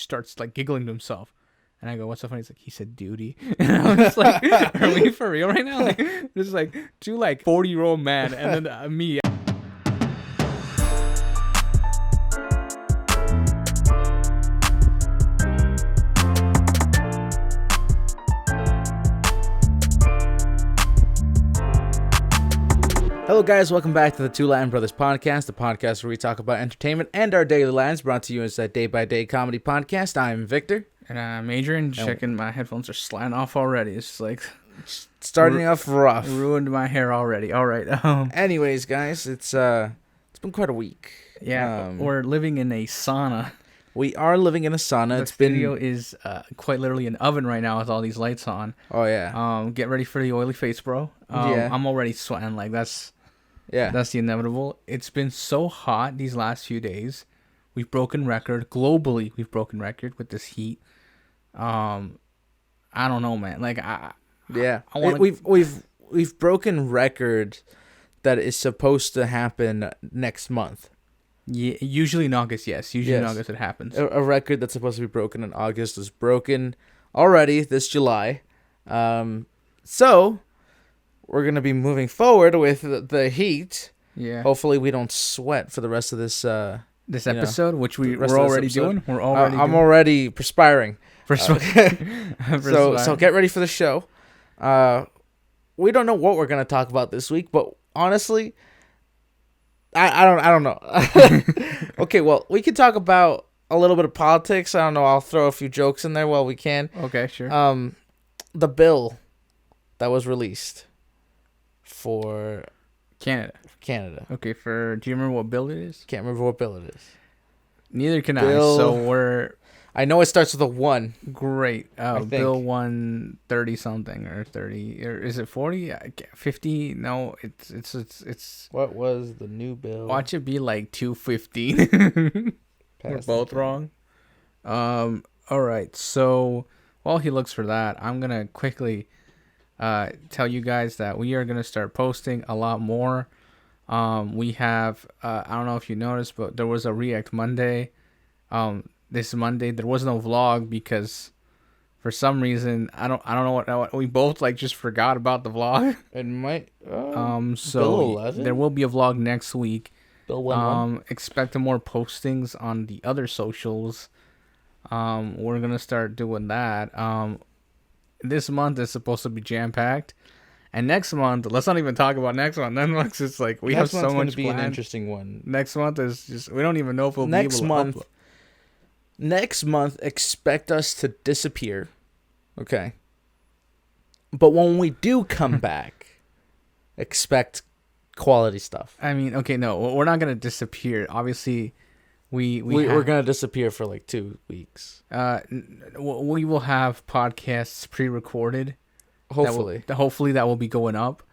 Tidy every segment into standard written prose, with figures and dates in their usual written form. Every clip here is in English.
starts like giggling to himself. And I go, what's so funny? He's like, he said duty. And I was just like, are we for real right now? Like, this is like two like 40-year-old man and then me. Hello guys, welcome back to the Two Latin Brothers podcast, the podcast where we talk about entertainment and our daily lives, brought to you as a day-by-day comedy podcast. I'm Victor. And I'm Adrian, checking my headphones are sliding off already. It's like starting off rough. Ruined my hair already. All right. Anyways, guys, it's been quite a week. Yeah, we're living in a sauna. We are living in a sauna. The studio is quite literally an oven right now with all these lights on. Oh yeah. Get ready for the oily face, bro. Yeah. I'm already sweating. Like that's the inevitable. It's been so hot these last few days. We've broken record globally. We've broken record with this heat. I don't know, man. Like we've broken record that is supposed to happen next month. Yeah, usually in August. Yes, in August it happens. A record that's supposed to be broken in August is broken already this July. So we're gonna be moving forward with the heat. Yeah. Hopefully we don't sweat for the rest of this episode, which we're already doing. I'm already perspiring. So get ready for the show. We don't know what we're gonna talk about this week, but honestly, I don't know. Okay, well, we could talk about a little bit of politics. I don't know. I'll throw a few jokes in there while we can. Okay, sure. The bill that was released for Canada. Okay, do you remember what bill it is? Can't remember what bill it is. Neither can I. So I know it starts with a 1. Great. Bill 130 something or 30 or is it 40? 50? No, it's. What was the new bill? Watch it be like 215. We're both wrong. All right. So while he looks for that, I'm gonna quickly tell you guys that we are gonna start posting a lot more. We have I don't know if you noticed, but there was a React Monday. This Monday there was no vlog because for some reason I don't know what we both like just forgot about the vlog. It might so there will be a vlog next week. Bill 1. Expect more postings on the other socials. We're gonna start doing that. This month is supposed to be jam packed, and next month let's not even talk about next month. Next month it's like we have so much planned. An interesting one. Next month is just we don't even know if we'll be able to upload. Next month, expect us to disappear, okay? But when we do come back, expect quality stuff. I mean, okay, no, we're not gonna disappear. Obviously, we're gonna disappear for like 2 weeks. We will have podcasts pre-recorded. Hopefully, that will be going up.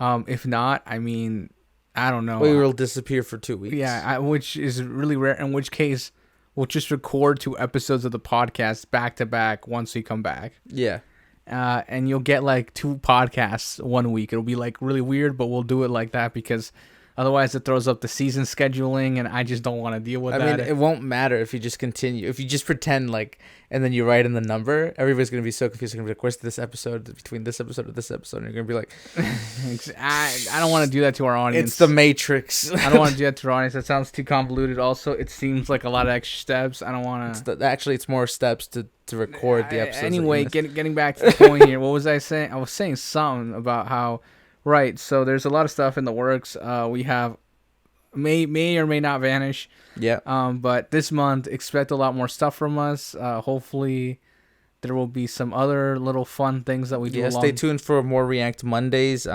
If not, I mean, I don't know. We will disappear for 2 weeks. Yeah, which is really rare. In which case, we'll just record 2 episodes of the podcast back to back once we come back. Yeah. And you'll get like 2 podcasts 1 week. It'll be like really weird, but we'll do it like that because otherwise it throws up the season scheduling and I just don't want to deal with that. I mean, it won't matter if you just continue. If you just pretend like, and then you write in the number, everybody's going to be so confused. They're going to be like, where's this episode between this episode and this episode? And you're going to be like, I don't want to do that to our audience. It's the Matrix. I don't want to do that to our audience. That sounds too convoluted. Also, it seems like a lot of extra steps. I don't want to. Actually, it's more steps to record the episodes. Anyway, getting back to the point here. What was I saying? I was saying something about how, right, so there's a lot of stuff in the works. We have may or may not vanish. Yeah. But this month, expect a lot more stuff from us. Hopefully, there will be some other little fun things that we do. Yeah, stay tuned for more React Mondays.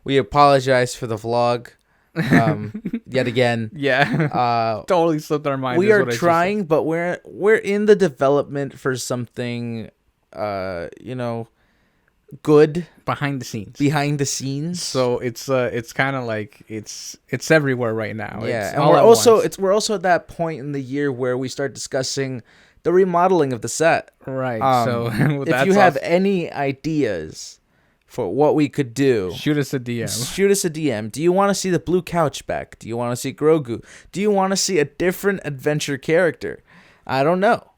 We apologize for the vlog. Yet again. Yeah. Totally slipped our mind. We are trying, but we're in the development for something. Good behind the scenes. So it's kind of like it's everywhere right now. Yeah, and we're also at that point in the year where we start discussing the remodeling of the set. Right. So if you have any ideas for what we could do, shoot us a DM. Do you want to see the blue couch back? Do you want to see Grogu? Do you want to see a different adventure character? I don't know.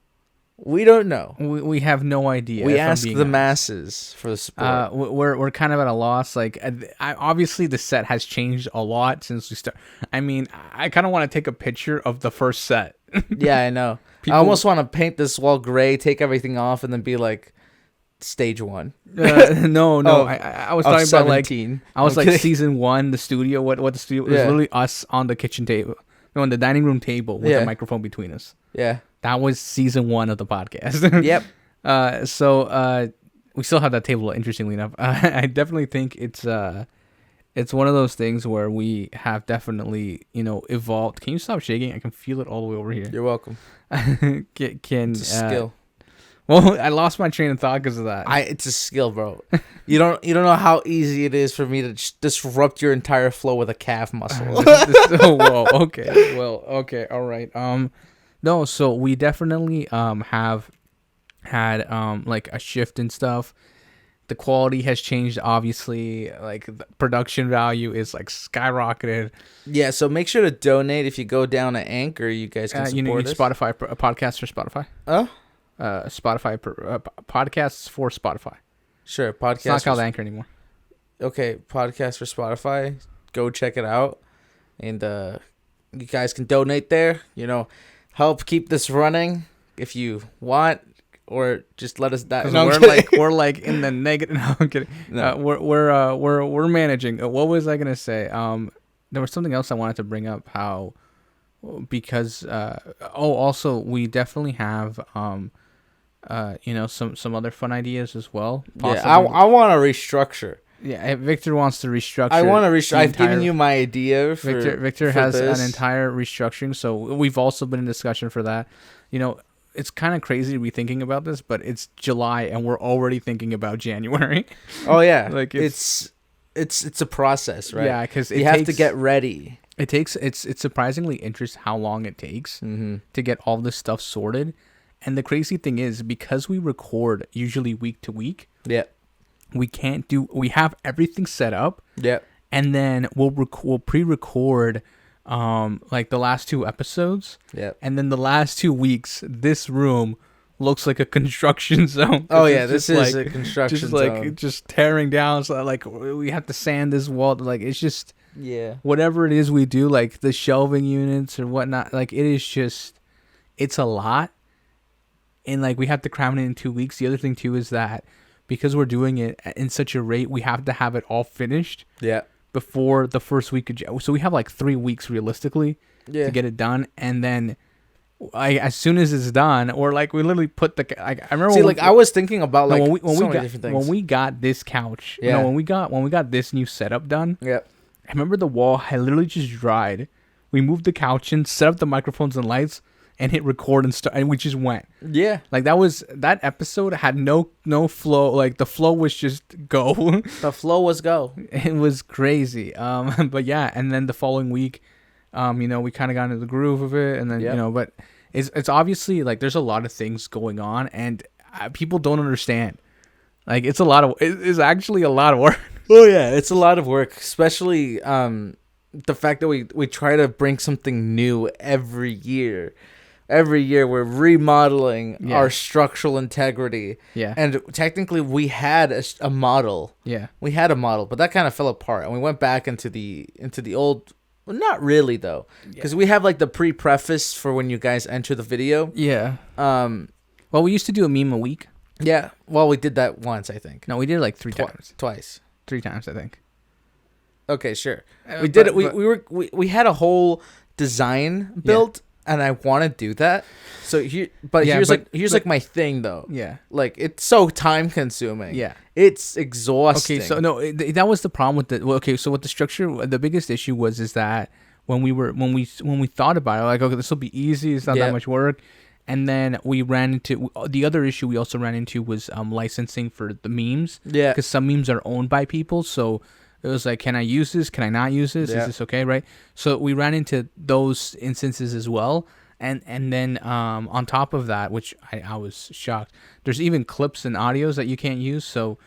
We don't know. We have no idea. We ask the masses for the support. We're kind of at a loss. Like, obviously the set has changed a lot since we start. I mean, I kind of want to take a picture of the first set. Yeah, I know. I almost want to paint this wall gray, take everything off, and then be like, stage 1. No. I was talking 17. About I was like season 1, the studio. What the studio? It was literally us on the kitchen table, on the dining room table with a microphone between us. Yeah. That was season 1 of the podcast. Yep. So we still have that table. Interestingly enough, I definitely think it's one of those things where we have definitely evolved. Can you stop shaking? I can feel it all the way over here. You're welcome. It's a skill. Well, I lost my train of thought because of that. It's a skill, bro. You don't know how easy it is for me to disrupt your entire flow with a calf muscle. Whoa. Okay. Well. Okay. All right. No, so we definitely have had like a shift in stuff. The quality has changed, obviously. Like, the production value is like skyrocketed. Yeah, so make sure to donate. If you go down to Anchor, you guys can support us. Spotify, podcasts for Spotify. Spotify, podcasts for Spotify. Sure, podcast. It's not called Anchor anymore. Okay, podcast for Spotify. Go check it out, and you guys can donate there. Help keep this running if you want, or just let us die. No, we're like in the negative. No, I'm kidding. No. We're managing. What was I gonna say? There was something else I wanted to bring up. How because also we definitely have some other fun ideas as well. Possibly. Yeah, I want to restructure. Yeah, Victor wants to restructure. I want to restructure. I've given you my idea for Victor has an entire restructuring, so we've also been in discussion for that. It's kind of crazy to be thinking about this, but it's July and we're already thinking about January. Oh yeah, like it's a process, right? Yeah, because you have to get ready. It's surprisingly interesting how long it takes to get all this stuff sorted. And the crazy thing is, because we record usually week to week. Yeah. We have everything set up. Yeah. And then we'll pre-record like the last 2 episodes. Yeah. And then the last 2 weeks, this room looks like a construction zone. Oh yeah, this is like a construction zone. Just tearing down. So like we have to sand this wall. Like, it's just whatever it is we do, like the shelving units or whatnot. Like, it's a lot. And like we have to cram it in 2 weeks. The other thing too is that because we're doing it in such a rate, we have to have it all finished. Yeah. Before the first week of January. So we have like 3 weeks realistically to get it done. And then as soon as it's done, or like we literally put I remember. See, I was thinking about like different things. When we got this couch, when we got this new setup done. Yeah. I remember the wall had literally just dried. We moved the couch in, set up the microphones and lights, and hit record and we just went. Yeah. Like, that episode had no flow. Like, the flow was just go. The flow was go. It was crazy. But yeah, and then the following week, we kind of got into the groove of it, and then but it's obviously like there's a lot of things going on, and people don't understand. Like, it's actually a lot of work. Oh yeah, it's a lot of work, especially the fact that we try to bring something new every year. Every year we're remodeling our structural integrity. Yeah. And technically we had a model. Yeah. We had a model, but that kind of fell apart, and we went back into the old. Well, not really though, because we have like the pre-preface for when you guys enter the video. Yeah. Well, we used to do a meme a week. Yeah. Well, we did that once, I think. No, we did it like 3 times. Twice. 3 times, I think. Okay, sure. We did it. We had a whole design built. Yeah. And I want to do that. So here's my thing though. Yeah. Like, it's so time consuming. Yeah. It's exhausting. Okay, so no, that was the problem with so with the structure, the biggest issue is that when we thought about it, like, okay, this will be easy, it's not that much work. And then we ran into the other issue we also ran into was licensing for the memes. Yeah. Because some memes are owned by people, so it was like, can I use this? Can I not use this? Yeah. Is this okay, right? So we ran into those instances as well. And then on top of that, which I was shocked, there's even clips and audios that you can't use. So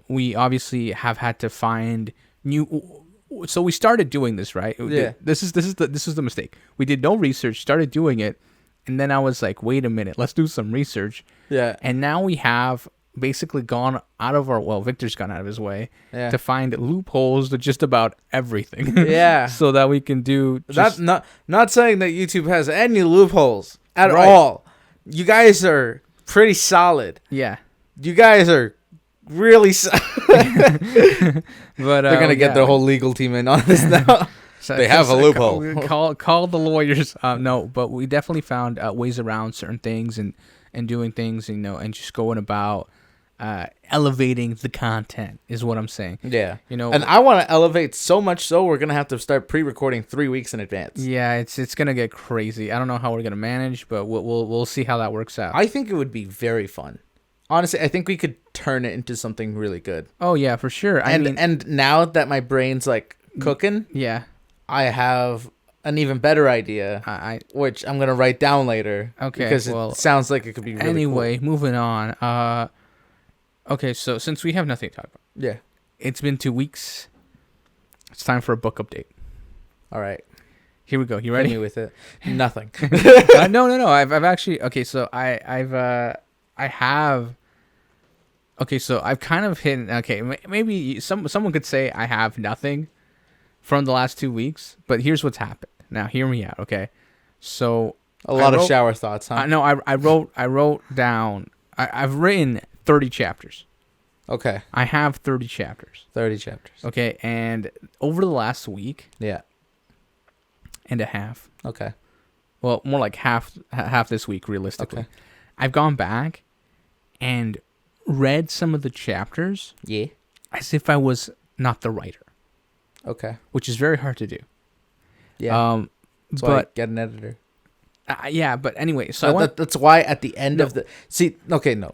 we obviously have had to find new. So we started doing this, right? Yeah. This is the mistake. We did no research, started doing it, And then I was like, wait a minute, let's do some research. Yeah. And now we have basically gone out of our, well, Victor's gone out of his way to find loopholes to just about everything. Yeah. So that we can do just... not saying that YouTube has any loopholes at all. You guys are pretty solid. Yeah. You guys are really solid. But they're going to get their whole legal team in on this now. So they have a loophole. Call the lawyers. No, but we definitely found ways around certain things and doing things, and just going about elevating the content is what I'm saying. Yeah. And I want to elevate so much so we're going to have to start pre-recording 3 weeks in advance. Yeah, it's going to get crazy. I don't know how we're going to manage, but we'll see how that works out. I think it would be very fun. Honestly, I think we could turn it into something really good. Oh, yeah, for sure. And now that my brain's like cooking, yeah, I have an even better idea, which I'm going to write down later. Okay. Because it sounds like it could be really anyway, cool. Moving on. Okay, so since we have nothing to talk about. Yeah. It's been 2 weeks. It's time for a book update. All right. Here we go. You ready? Hit me with it. Nothing. No. I've actually... Okay, so I have... Okay, so I've kind of hit... Okay, maybe someone could say I have nothing from the last 2 weeks, but here's what's happened. Now, hear me out, okay? So... A lot of shower thoughts, huh? No, I wrote down... I've written 30 chapters. Okay. I have 30 chapters. 30 chapters. Okay, and over the last week... Yeah. And a half. Okay. Well, more like half this week, realistically. Okay. I've gone back and read some of the chapters. Yeah. As if I was not the writer. Okay. Which is very hard to do. Yeah. That's why I get an editor. Yeah, but anyway, so that's why at the end of the no,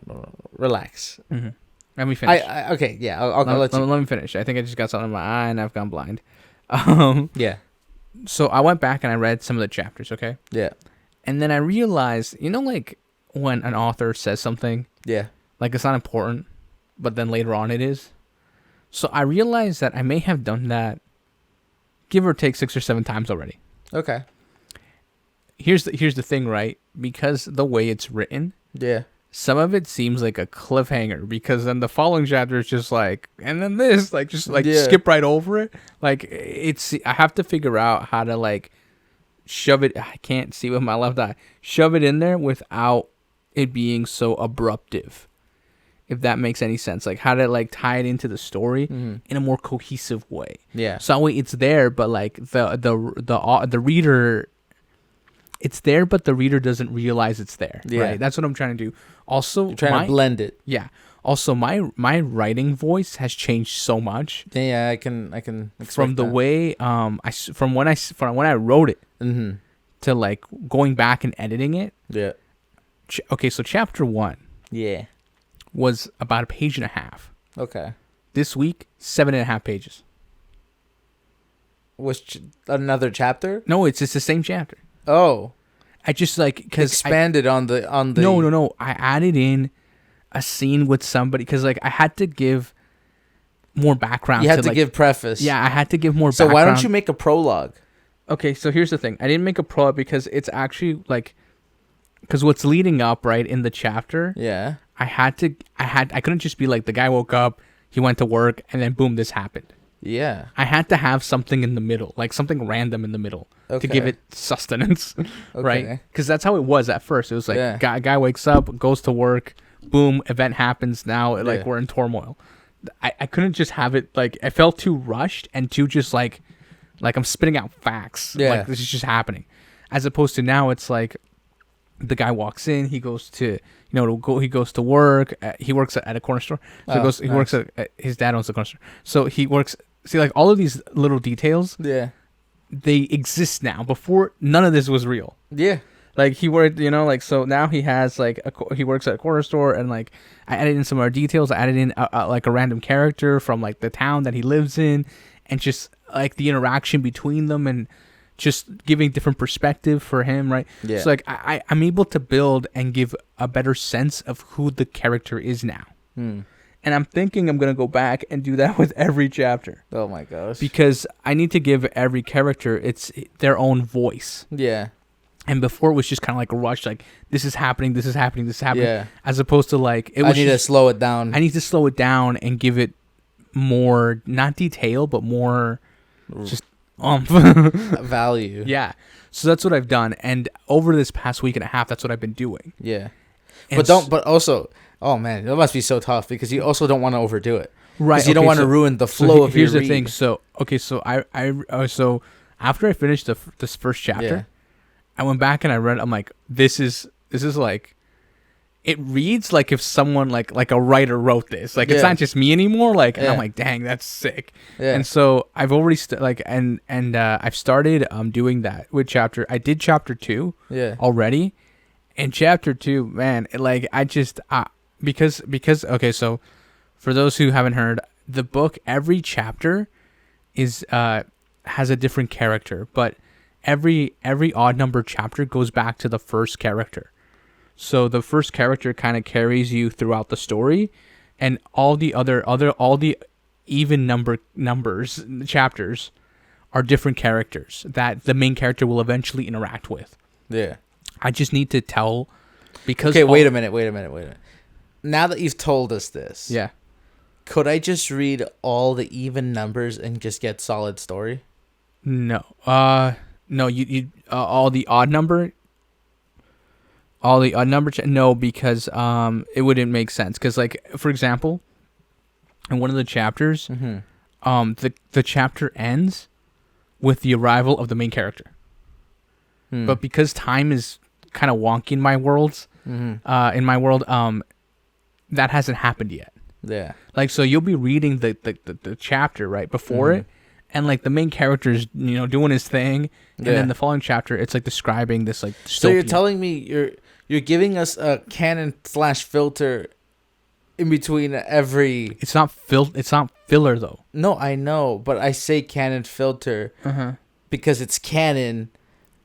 relax. Mm-hmm. Let me finish. Okay, yeah, I'll let you. Let me finish. I think I just got something in my eye and I've gone blind. Yeah. So I went back and I read some of the chapters. Okay. Yeah. And then I realized, like when an author says something. Yeah. Like it's not important, but then later on it is. So I realized that I may have done that, give or take 6 or 7 times already. Okay. Here's the thing, right? Because the way it's written, yeah, some of it seems like a cliffhanger. Because then the following chapter is just like, and then this, like, just like skip right over it. Like I have to figure out how to like shove it. I can't see with my left eye. Shove it in there without it being so abruptive. If that makes any sense, like how to like tie it into the story in a more cohesive way. Yeah. So that way it's there, but like the reader. It's there, but the reader doesn't realize it's there. Yeah. Right? That's what I'm trying to do. Also, you're trying to blend it. Yeah. Also, my writing voice has changed so much. Yeah, I can from the way from when I wrote it to like going back and editing it. Yeah. Okay, so chapter 1. Yeah. Was about a page and a half. Okay. This week, 7.5 pages. Was another chapter? No, it's the same chapter. Oh, I just like because expanded on the. No. I added in a scene with somebody because like I had to give more background. You had to give preface. Yeah, I had to give more. So why don't you make a prologue? Okay, so here's the thing. I didn't make a prologue because it's actually like because what's leading up right in the chapter. Yeah. I couldn't just be like the guy woke up, he went to work, and then boom, this happened. Yeah. I had to have something in the middle, like something random in the middle to give it sustenance, right? Because that's how it was at first. It was like guy wakes up, goes to work, boom, event happens. Now like we're in turmoil. I couldn't just have it like I felt too rushed and too just like I'm spitting out facts. Yeah. Like this is just happening, as opposed to now it's like the guy walks in, he goes to he goes to work. He works at a corner store. So he works at his dad owns the corner store. So he works. See, like all of these little details. Yeah. They exist now. Before, none of this was real. Yeah. Like he worked, like so now he has like he works at a corner store, and like I added in some more details. I added in like a random character from like the town that he lives in, and just like the interaction between them, and just giving different perspective for him, right? Yeah. So like I'm able to build and give a better sense of who the character is now. And I'm thinking I'm going to go back and do that with every chapter. Oh my gosh. Because I need to give every character their own voice. Yeah. And before it was just kind of like a rush, like this is happening, this is happening, this is happening. Yeah. As opposed to like I need to slow it down. I need to slow it down and give it more, not detail, but more just value. Yeah. So that's what I've done, and over this past week and a half, that's what I've been doing. Yeah. And but also, oh man, that must be so tough because you also don't want to overdo it. Right. Because you don't want to ruin the flow of your read. Here's the thing. So so after I finished this first chapter, I went back and I read. I'm like, this is like, it reads like if someone like a writer wrote this. Like it's not just me anymore. Like and I'm like, dang, that's sick. Yeah. And so I've already I've started doing that with chapter. I did chapter 2 already, and chapter 2, man, because okay, so for those who haven't heard the book, every chapter is has a different character, but every odd number chapter goes back to the first character. So the first character kind of carries you throughout the story, and all the all the even numbers chapters are different characters that the main character will eventually interact with. Yeah. I just need to tell because okay, wait a minute. Now that you've told us this, could I just read all the even numbers and just get solid story? No. No, you all the odd number. No, because it wouldn't make sense. Because, like, for example, in one of the chapters, the chapter ends with the arrival of the main character. But because time is kind of wonky in my world, that hasn't happened yet. Yeah. Like, so you'll be reading the chapter right before it, and like the main character's doing his thing, and then the following chapter it's like describing this like. So you're telling me you're giving us a canon / filter in between every. It's not filler though. No, I know, but I say canon filter because it's canon,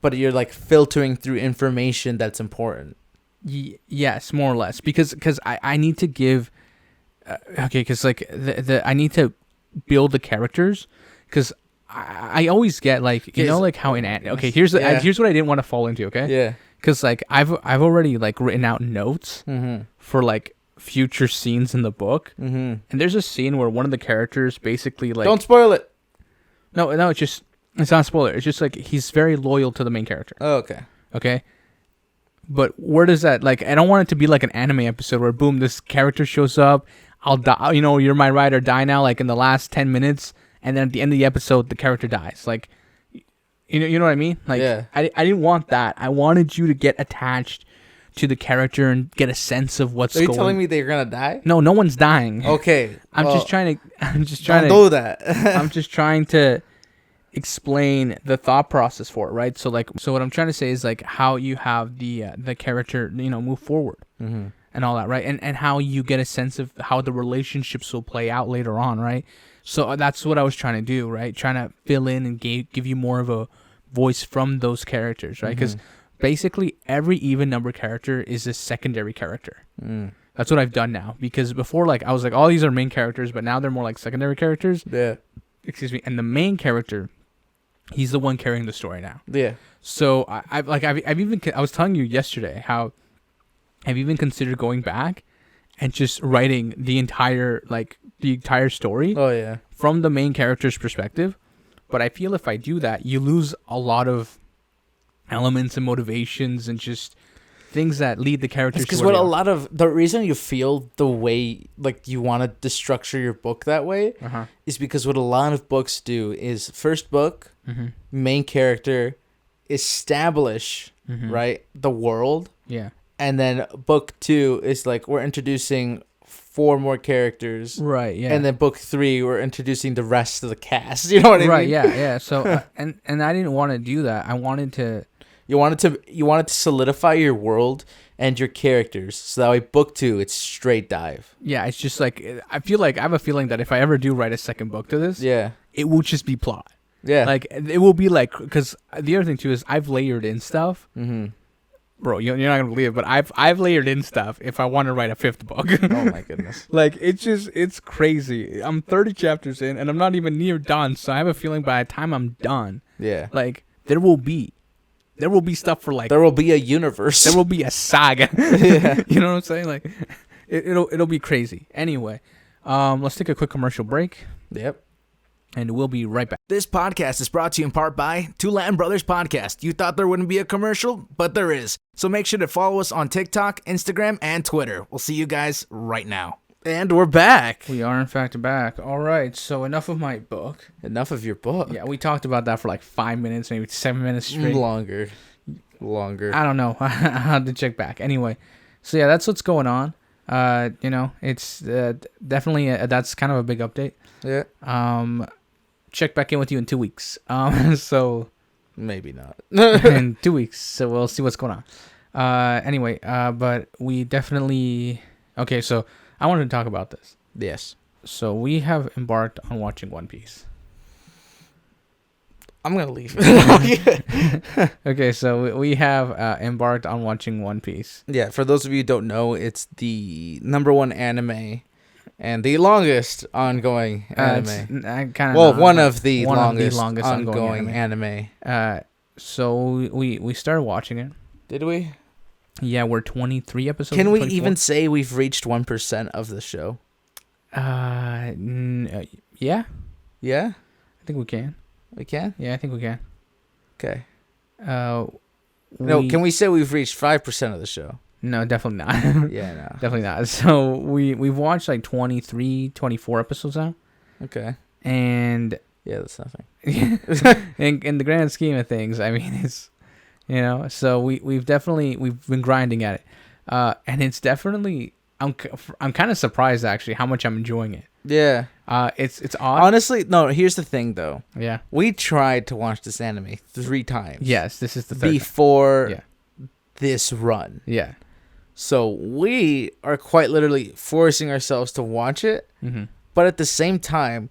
but you're like filtering through information that's important. Yes, more or less, because I need to give. Because like I need to build the characters, because I always get like like how in here's what I didn't want to fall into. Okay. Yeah. Because like I've already like written out notes for like future scenes in the book, and there's a scene where one of the characters basically like don't spoil it. No, it's not a spoiler. It's just like he's very loyal to the main character. Oh, okay. Okay. But where does that like? I don't want it to be like an anime episode where boom, this character shows up. I'll die. You're my ride or die now. Like in the last 10 minutes, and then at the end of the episode, the character dies. Like, you know what I mean? Like, I didn't want that. I wanted you to get attached to the character and get a sense of what's going on. Are you telling me they're gonna die? No one's dying. Okay. I'm just trying to. Don't do that. I'm just trying to explain the thought process for it, right? So what I'm trying to say is like how you have the character move forward and all that, right? And how you get a sense of how the relationships will play out later on, right? So that's what I was trying to do, right? Trying to fill in and give you more of a voice from those characters, right? Because basically every even number character is a secondary character. That's what I've done now, because before like I was like, all these are main characters, but now they're more like secondary characters. Yeah. Excuse me. And the main character, he's the one carrying the story now. Yeah. So I was telling you yesterday how I've even considered going back and just writing the entire story. Oh yeah. From the main character's perspective, but I feel if I do that, you lose a lot of elements and motivations and just things that lead the characters. Because what a lot of the reason you feel the way like you want to structure your book that way is because what a lot of books do is first book, main character, establish right the world, and then book 2 is like we're introducing 4 more characters, right? Yeah, and then book 3 we're introducing the rest of the cast. You know what I mean? Right? Yeah. So and I didn't want to do that. I wanted to. You wanted to solidify your world and your characters, so that way book 2 it's straight dive. Yeah, it's just like I have a feeling that if I ever do write a second book to this, it will just be plot. Yeah, like it will be like, because the other thing too is I've layered in stuff. Bro, you're not gonna believe it, but I've layered in stuff if I want to write a 5th book. Oh my goodness! Like it's crazy. I'm 30 chapters in, and I'm not even near done. So I have a feeling by the time I'm done, like there will be there will be stuff for like. There will be a universe. There will be a saga. Yeah. You know what I'm saying? Like, it'll be crazy. Anyway, let's take a quick commercial break. Yep. And we'll be right back. This podcast is brought to you in part by Two Latin Brothers Podcast. You thought there wouldn't be a commercial, but there is. So make sure to follow us on TikTok, Instagram, and Twitter. We'll see you guys right now. And we're back. We are, in fact, back. All right, so enough of my book. Enough of your book. Yeah, we talked about that for like 5 minutes, maybe 7 minutes straight. Longer. I don't know. I have to check back. Anyway, so yeah, that's what's going on. It's definitely, that's kind of a big update. Yeah. Check back in with you in 2 weeks. So maybe not. In 2 weeks, so we'll see what's going on. Anyway, but we definitely. Okay, so I wanted to talk about this. Yes. So we have embarked on watching One Piece. I'm gonna leave. Okay, so we have embarked on watching One Piece. Yeah, for those of you who don't know, it's the #1 anime. And the longest ongoing anime. One of the longest ongoing anime. So we started watching it. Did we? Yeah, we're 23 episodes. Can we even say we've reached 1% of the show? Yeah. Yeah? I think we can. We can? Yeah, I think we can. Okay. Can we say we've reached 5% of the show? No, definitely not. Yeah, no. Definitely not. So we've watched like 23, 24 episodes now. Okay. And yeah, that's nothing. in the grand scheme of things, I mean, it's, so we've been grinding at it. And it's definitely, I'm kind of surprised actually how much I'm enjoying it. Yeah. It's odd. Honestly, no, here's the thing though. Yeah. We tried to watch this anime 3 times. Yes, this is the third before this run. Yeah. So we are quite literally forcing ourselves to watch it, but at the same time,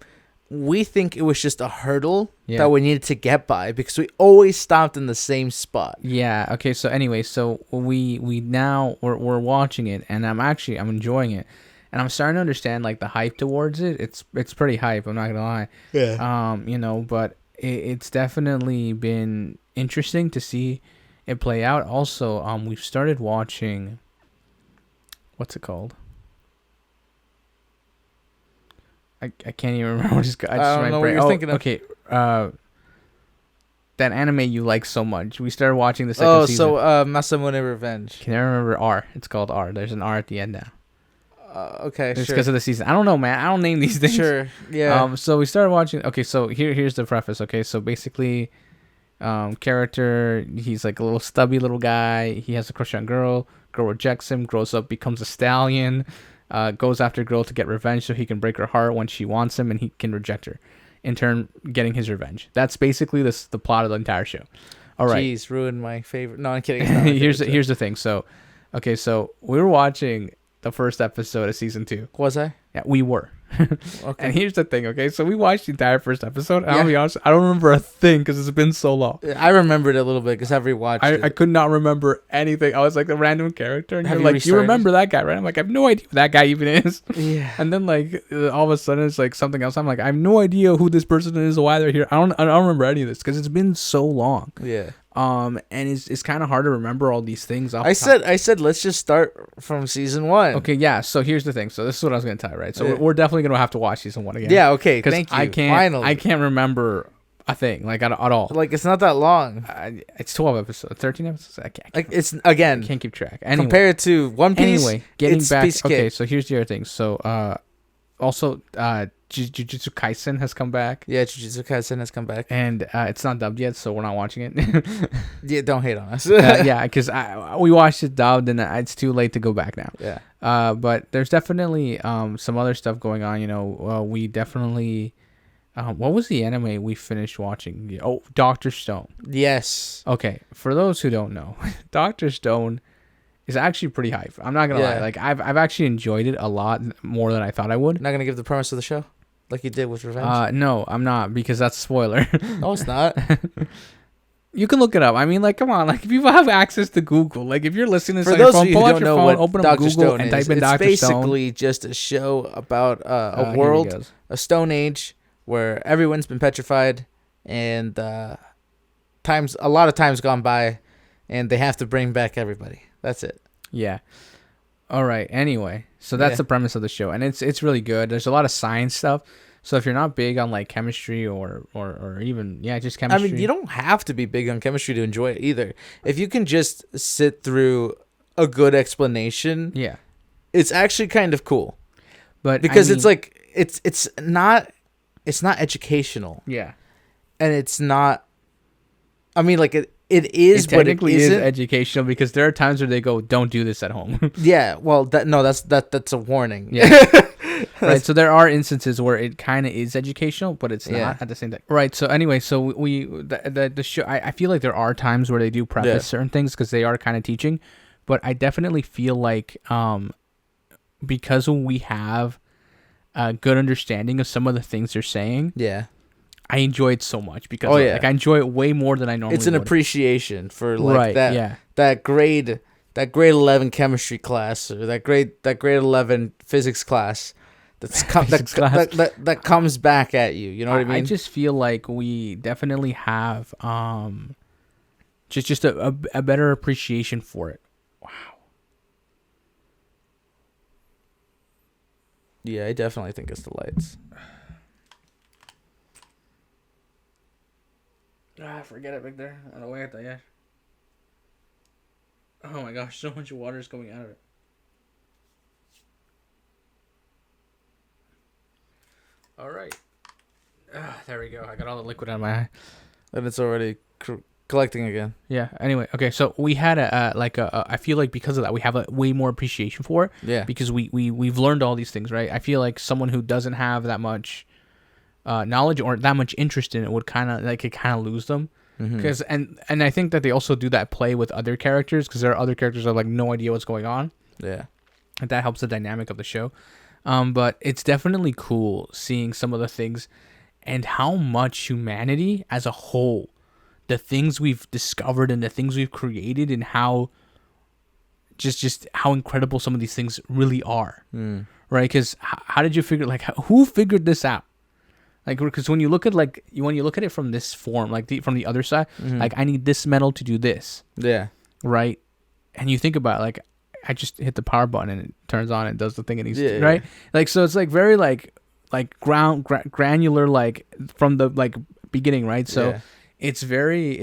we think it was just a hurdle that we needed to get by because we always stopped in the same spot. Yeah. Okay. So anyway, so we're watching it, and I'm enjoying it, and I'm starting to understand like the hype towards it. It's pretty hype. I'm not gonna lie. Yeah. But it's definitely been interesting to see it play out. Also, we've started watching. What's it called? I can't even remember. I don't know what you're thinking of. Okay. That anime you like so much. We started watching the second season. Oh, so Masamune Revenge. Can I remember R? It's called R. There's an R at the end now. Okay, it's because of the season. I don't know, man. I don't name these things. Sure. Yeah. So we started watching. Okay, so here's the preface. Okay, so basically, character, he's like a little stubby little guy. He has a crush on girl. Girl rejects him, grows up, becomes a stallion, goes after girl to get revenge so he can break her heart when she wants him and he can reject her, in turn getting his revenge. That's basically the plot of the entire show. All right. Jeez, ruined my favorite. No, I'm kidding. Here's the thing. So, okay, so we were watching the first episode of season 2. Was I? Yeah, we were. Okay. And here's the thing, okay? So we watched the entire first episode. And I'll be honest, I don't remember a thing because it's been so long. I remembered it a little bit because I've rewatched it. I could not remember anything. I was like a random character. And you're like, you remember that guy, right? I'm like, I have no idea who that guy even is. Yeah. And then like all of a sudden it's like something else. I'm like, I have no idea who this person is or why they're here. I don't remember any of this because it's been so long. Yeah. And it's kind of hard to remember all these things. I said let's just start from season 1. Okay, yeah. So here's the thing. So this is what I was gonna tell you, right? So we're definitely gonna have to watch season 1 again. Yeah. Okay. Thank you. I can't remember a thing like at all. Like it's not that long. It's 12 episodes, 13 episodes. I can't. Like it's again. I can't keep track. Anyway, compared to One Piece. Anyway, getting back. Okay, so here's the other thing. So also Jujutsu Kaisen has come back. Yeah, Jujutsu Kaisen has come back. And it's not dubbed yet, so we're not watching it. Yeah, don't hate on us. Yeah, because we watched it dubbed, and it's too late to go back now. Yeah. But there's definitely some other stuff going on. We definitely... what was the anime we finished watching? Oh, Dr.Stone. Yes. Okay, for those who don't know, Dr.Stone is actually pretty hype. I'm not gonna lie. Like I've actually enjoyed it a lot more than I thought I would. Not gonna give the premise of the show like you did with Revenge. No, I'm not because that's a spoiler. No, it's not. You can look it up. I mean, like, come on. Like, if you have access to Google, like, if you're listening to your phone, pull out your phone, open up Google, and type in Dr. Stone. It's basically just a show about a world, a Stone Age, where everyone's been petrified, and a lot of times gone by, and they have to bring back everybody. That's it. Yeah. All right. Anyway, so that's the premise of the show, and it's really good. There's a lot of science stuff. So if you're not big on like chemistry or even just chemistry. I mean, you don't have to be big on chemistry to enjoy it either. If you can just sit through a good explanation, it's actually kind of cool. But because it's like it's not educational. Yeah. And it's not. I mean, like it is, but it technically is educational because there are times where they go, "Don't do this at home." Yeah. Well, that's a warning. Yeah. Right. So there are instances where it kind of is educational, but it's not at the same time. Right. So anyway, so the show. I feel like there are times where they do preface certain things because they are kind of teaching, but I definitely feel like because we have a good understanding of some of the things they're saying. Yeah. I enjoy it so much because like I enjoy it way more than I normally would. It's an appreciation for like that grade 11 chemistry class or that grade 11 physics class that comes back at you. You know what I mean? I just feel like we definitely have just a better appreciation for it. Wow. Yeah, I definitely think it's the lights. Forget it, Victor. I don't wait yet. Oh my gosh, so much water is coming out of it. All right. There we go. I got all the liquid out of my eye. And it's already collecting again. Yeah. Anyway, okay. So we had I feel like because of that, we have a way more appreciation for it. Yeah. Because we've learned all these things, right? I feel like someone who doesn't have that much knowledge or that much interest in it would kind of lose them. Because and I think that they also do that play with other characters because there are other characters that have like no idea what's going on. Yeah. And that helps the dynamic of the show. But it's definitely cool seeing some of the things and how much humanity as a whole, the things we've discovered and the things we've created and how just how incredible some of these things really are. Right? Because how did you figure, like, who figured this out? Like, because when you look at it from this form, like from the other side, like I need this metal to do this. Yeah. Right. And you think about it, like I just hit the power button and it turns on and does the thing it needs to, Yeah. right? Like, so it's like very like granular, like from the like beginning, right? So it's very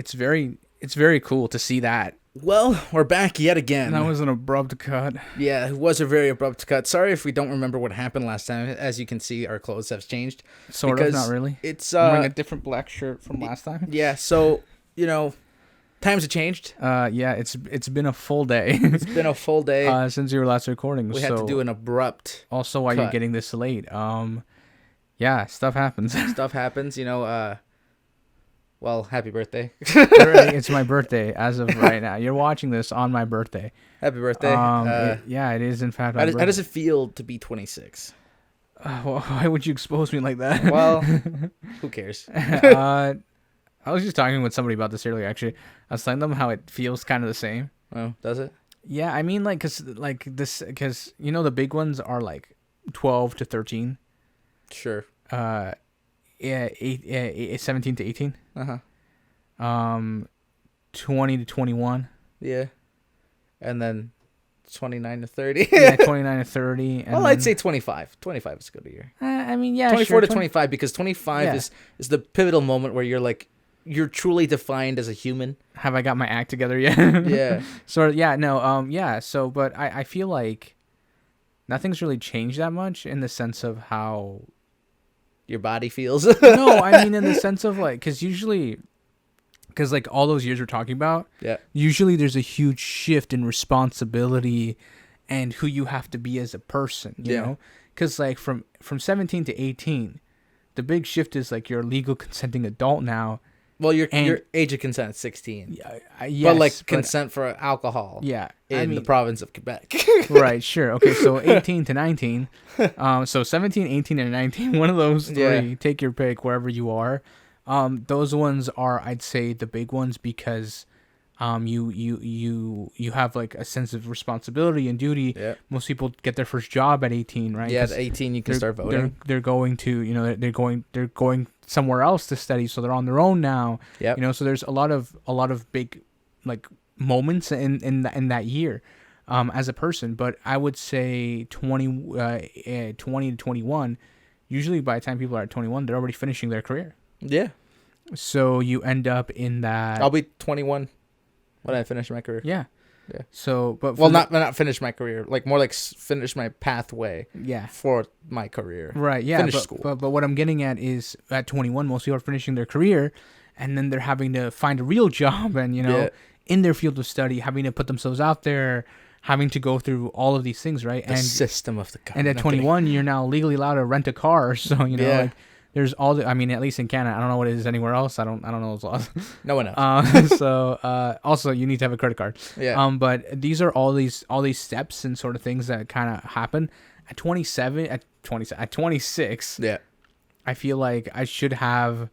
cool to see that. Well, we're back yet again. That was an abrupt cut. Yeah, it was a very abrupt cut. Sorry if we don't remember what happened last time. As you can see, our clothes have changed. Sort of, not really. It's I'm wearing a different black shirt from last time. Yeah, so, times have changed. Yeah, it's been a full day. It's been a full day. Since your last recording. We had to do an abrupt Also, why you're getting this late. Yeah, stuff happens. Stuff happens, Well, happy birthday. It's my birthday as of right now. You're watching this on my birthday. Happy birthday. It is in fact my birthday. How does it feel to be 26? Why would you expose me like that? Well, who cares? I was just talking with somebody about this earlier, actually. I was telling them how it feels kind of the same. Oh, does it? Yeah, I mean, like, because the big ones are like 12 to 13. Sure. 17 to 18. 20 to 21. Yeah. And then 29 to 30. Yeah, 29 to 30. And I'd say 25. 25 is a good year. I mean, yeah, 24 to 25, because 25 is the pivotal moment where you're truly defined as a human. Have I got my act together yet? Yeah. Sort of. Yeah. No. Yeah. So, but I feel like nothing's really changed that much in the sense of how your body feels. No, I mean in the sense of like, because like all those years we're talking about, usually there's a huge shift in responsibility and who you have to be as a person, you know? Because like from 17 to 18, the big shift is like you're a legal consenting adult now. Well, your age of consent is 16. Yes, but like consent for alcohol. Yeah. In the province of Quebec. Right, sure. Okay, so 18 to 19. So 17, 18, and 19, one of those three, take your pick wherever you are. Those ones are, I'd say, the big ones because You have like a sense of responsibility and duty. Yep. Most people get their first job at 18, right? Yeah, at 18 you can start voting. They're going to, they're going somewhere else to study, so they're on their own now. Yep. So there's a lot of big like moments in that year as a person. But I would say 20 to 21, usually by the time people are at 21, they're already finishing their career. Yeah. So you end up in that. I'll be 21 when I finish my career. Yeah. Yeah. So, but not finish my career, like more like finish my pathway. Yeah. For my career. Right. Yeah. Finish school. But what I'm getting at is at 21, most people are finishing their career, and then they're having to find a real job, and in their field of study, having to put themselves out there, having to go through all of these things, right? The system of the car. And at 21, you're now legally allowed to rent a car, so like. There's all the, I mean, at least in Canada, I don't know what it is anywhere else. I don't know those laws. No one knows. Also you need to have a credit card. Yeah. But these are all these steps and sort of things that kind of happen at 26. Yeah. I feel like I should have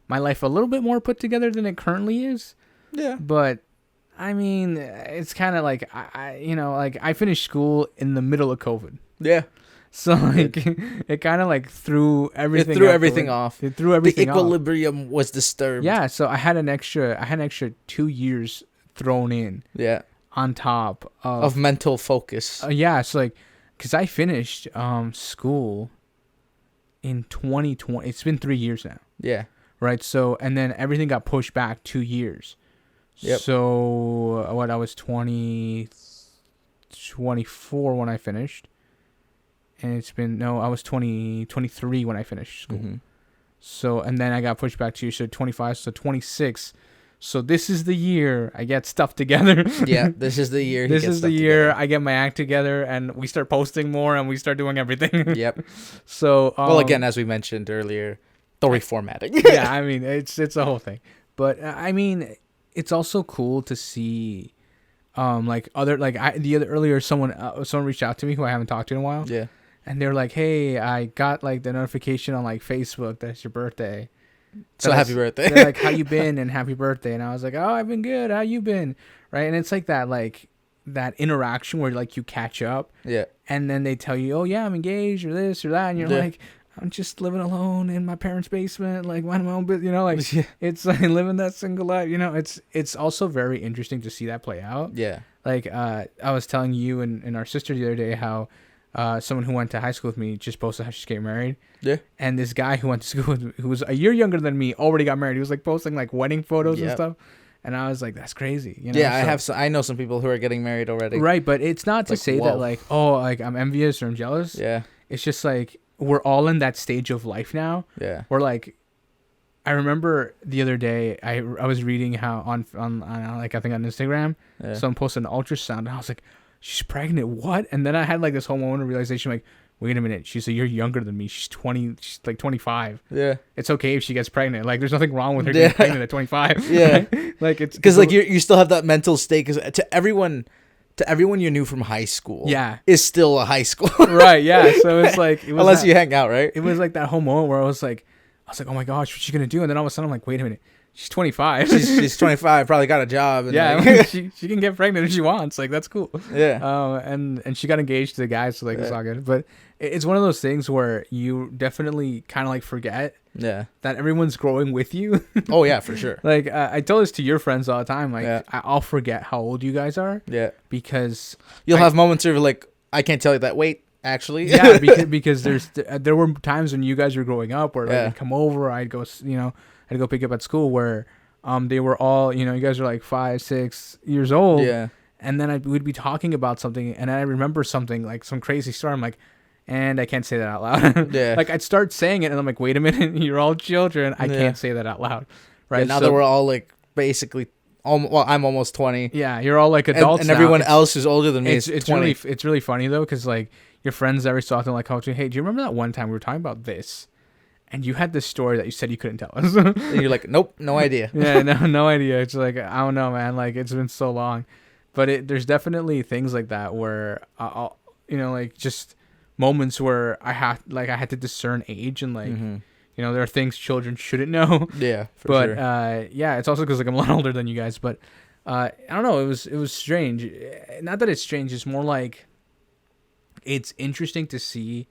my life a little bit more put together than it currently is. Yeah. But I mean, it's kind of like I finished school in the middle of COVID. Yeah. So like it kind of like threw everything. It threw everything off. It threw everything off. The equilibrium was disturbed. Yeah, so I had an extra 2 years thrown in. Yeah. On top of mental focus. Yeah, so like, cause I finished school in 2020. It's been 3 years now. Yeah. Right. So and then everything got pushed back 2 years. Yep. So I was 24 when I finished. And I was 23 when I finished school. Mm-hmm. So, and then I got pushed back to 25, so 26. So this is the year I get stuff together. Yeah, this is the year. This is the year I get my act together and we start posting more and we start doing everything. Yep. So, well, again, as we mentioned earlier, the reformatting. Yeah, I mean, it's a whole thing. But I mean, it's also cool to see, earlier someone reached out to me who I haven't talked to in a while. Yeah. And they're like, hey, I got like the notification on like Facebook that it's your birthday. So happy birthday. They're like, how you been and happy birthday. And I was like, oh, I've been good. How you been? Right. And it's like that interaction where like you catch up. Yeah. And then they tell you, oh, yeah, I'm engaged or this or that. And you're like, I'm just living alone in my parents' basement, like minding my own business. It's like living that single life. It's also very interesting to see that play out. Yeah. Like I was telling you and our sister the other day how someone who went to high school with me just posted how she's getting married. Yeah. And this guy who went to school with me, who was a year younger than me, already got married. He was like posting like wedding photos and stuff. And I was like, that's crazy. Yeah, I know some people who are getting married already. Right, but it's not to say that like, oh, like I'm envious or I'm jealous. Yeah. It's just like we're all in that stage of life now. Yeah. We're like, I remember the other day I was reading how on like I think on Instagram, someone posted an ultrasound and I was like, she's pregnant, what? And then I had like this whole moment of realization, like, wait a minute, she's a year younger than me. She's 20, she's like 25. Yeah. It's okay if she gets pregnant. Like, there's nothing wrong with her getting pregnant at 25. Yeah. Right? Like, it's because like you still have that mental state. Because to everyone you knew from high school, is still a high school. Right. Yeah. So it's like, unless you hang out, right? It was like that whole moment where I was like, oh my gosh, what's she gonna do? And then all of a sudden I'm like, wait a minute. She's 25. She's 25. Probably got a job. And like, she can get pregnant if she wants. Like, that's cool. Yeah. And she got engaged to the guy, so like it's all good. But it's one of those things where you definitely kind of like forget. Yeah. That everyone's growing with you. Oh yeah, for sure. Like I tell this to your friends all the time. Like I'll forget how old you guys are. Yeah. Because you'll have moments where like I can't tell you that. Wait. Actually, yeah, because there were times when you guys were growing up where like, I'd come over, I'd go pick up at school where they were all, you guys are like 5, 6 years old. Yeah. And then we'd be talking about something and I remember something like some crazy story. I'm like, and I can't say that out loud. Yeah. Like I'd start saying it and I'm like, wait a minute, you're all children. I can't say that out loud. Right. Yeah, now that we're all like basically, I'm almost 20. Yeah. You're all like adults and everyone else who's older than me is 20. It's really funny though. Cause like your friends every so often like, hey, do you remember that one time we were talking about this? And you had this story that you said you couldn't tell us. And you're like, nope, no idea. Yeah, no idea. It's like, I don't know, man. Like, it's been so long. But there's definitely things like that where, like just moments where I had to discern age and like, there are things children shouldn't know. Yeah, for sure. But, it's also because like I'm a lot older than you guys. But I don't know. It was strange. Not that it's strange. It's more like it's interesting to see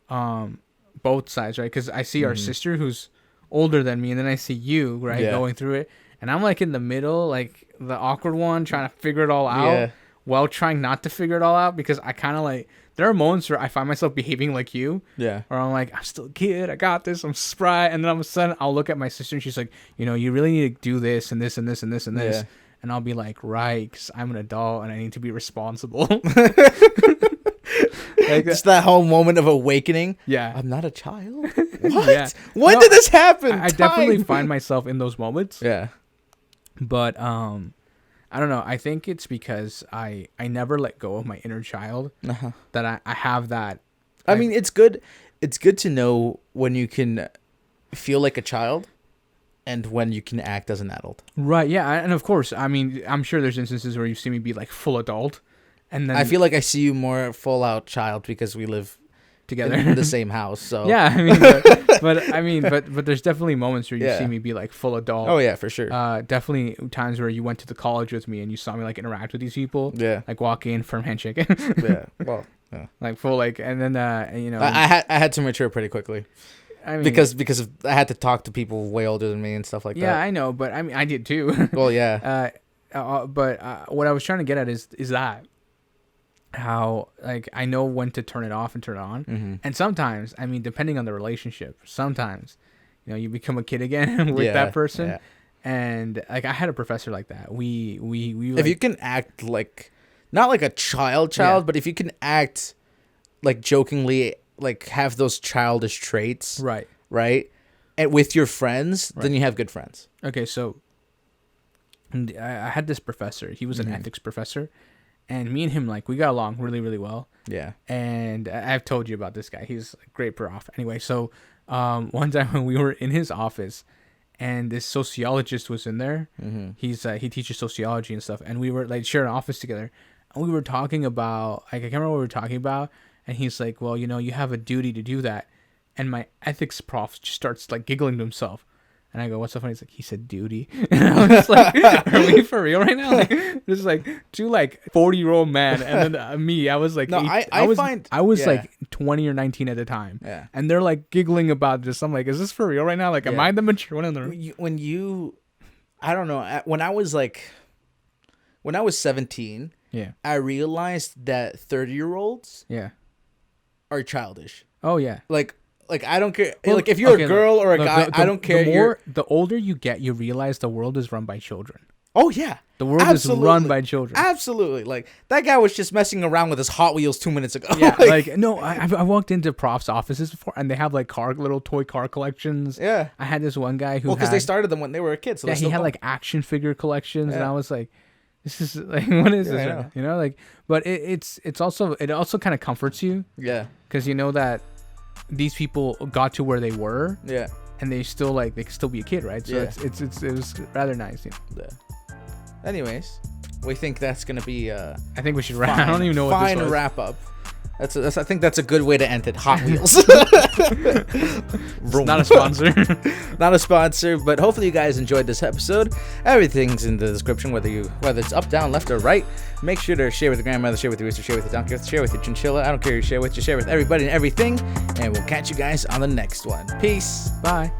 both sides, right? Because I see our sister who's older than me, and then I see you, right, going through it, and I'm like in the middle, like the awkward one, trying to figure it all out, while trying not to figure it all out, because I kind of like, there are moments where I find myself behaving like you, or I'm like, I'm still a kid, I got this, I'm spry, and then all of a sudden I'll look at my sister and she's like, you know, you really need to do this and this and this and this and this, and I'll be like, right, because I'm an adult and I need to be responsible. Like just that whole moment of awakening. Yeah, I'm not a child. What? When did this happen? I definitely find myself in those moments. Yeah, but I don't know. I think it's because I never let go of my inner child. That I have that. I mean, it's good. It's good to know when you can feel like a child, and when you can act as an adult. Right. Yeah. And of course, I mean, I'm sure there's instances where you see me be like full adult. And then I feel like I see you more full out child because we live together in the same house. So yeah, I mean, but there's definitely moments where you see me be like full adult. Oh yeah, for sure. Definitely times where you went to the college with me and you saw me like interact with these people. Yeah, like walk in, firm handshake. Yeah, well, yeah. Like full like, and then you know, I had to mature pretty quickly. I mean, because I had to talk to people way older than me and stuff like that. Yeah, I know, but I mean, I did too. Well, yeah. But what I was trying to get at is that. How like I know when to turn it off and turn it on, and sometimes I mean depending on the relationship, sometimes you know you become a kid again with that person, and like I had a professor like that. We if like, you can act like not like a child, but if you can act like jokingly, like have those childish traits, right, and with your friends, then you have good friends. Okay, so I had this professor. He was an ethics professor. And me and him, like, we got along really, really well. Yeah. And I've told you about this guy. He's a great prof. Anyway, so one time when we were in his office and this sociologist was in there, he teaches sociology and stuff. And we were, like, sharing an office together. And we were talking about, like, I can't remember what we were talking about. And he's like, well, you know, you have a duty to do that. And my ethics prof just starts, like, giggling to himself. And I go, what's so funny? He's like, he said duty. And I was like, are we for real right now? Like, this is like two like 40-year-old men, and then me. I was like, no, I was like 20 or 19 at the time. Yeah. And they're like giggling about this. I'm like, is this for real right now? Like, am I the mature one in the room? I don't know. When I was 17, I realized that 30-year-olds, are childish. Oh yeah. Like I don't care. Well, like if you're a girl or a guy, I don't care. The older you get, you realize the world is run by children. Oh yeah, the world is run by children. Absolutely. Like that guy was just messing around with his Hot Wheels 2 minutes ago. Yeah, like no, I walked into profs' offices before, and they have like little toy car collections. Yeah, I had this one guy who because they started them when they were a kid. So he had like action figure collections, and I was like, this is like, what is this? Right? You know, like, but it also kind of comforts you. Yeah, because you know that these people got to where they were, and they still they can still be a kid, right? So it was rather nice. You know? Anyways, we think that's gonna be I think we should wrap. I don't even know what this was. Wrap up. I think that's a good way to end it. Hot Wheels. Not a sponsor. Not a sponsor, but hopefully you guys enjoyed this episode. Everything's in the description, whether it's up, down, left, or right. Make sure to share with your grandmother, share with your rooster, share with your donkey, share with your chinchilla. I don't care who you share with, just share with everybody and everything. And we'll catch you guys on the next one. Peace. Bye.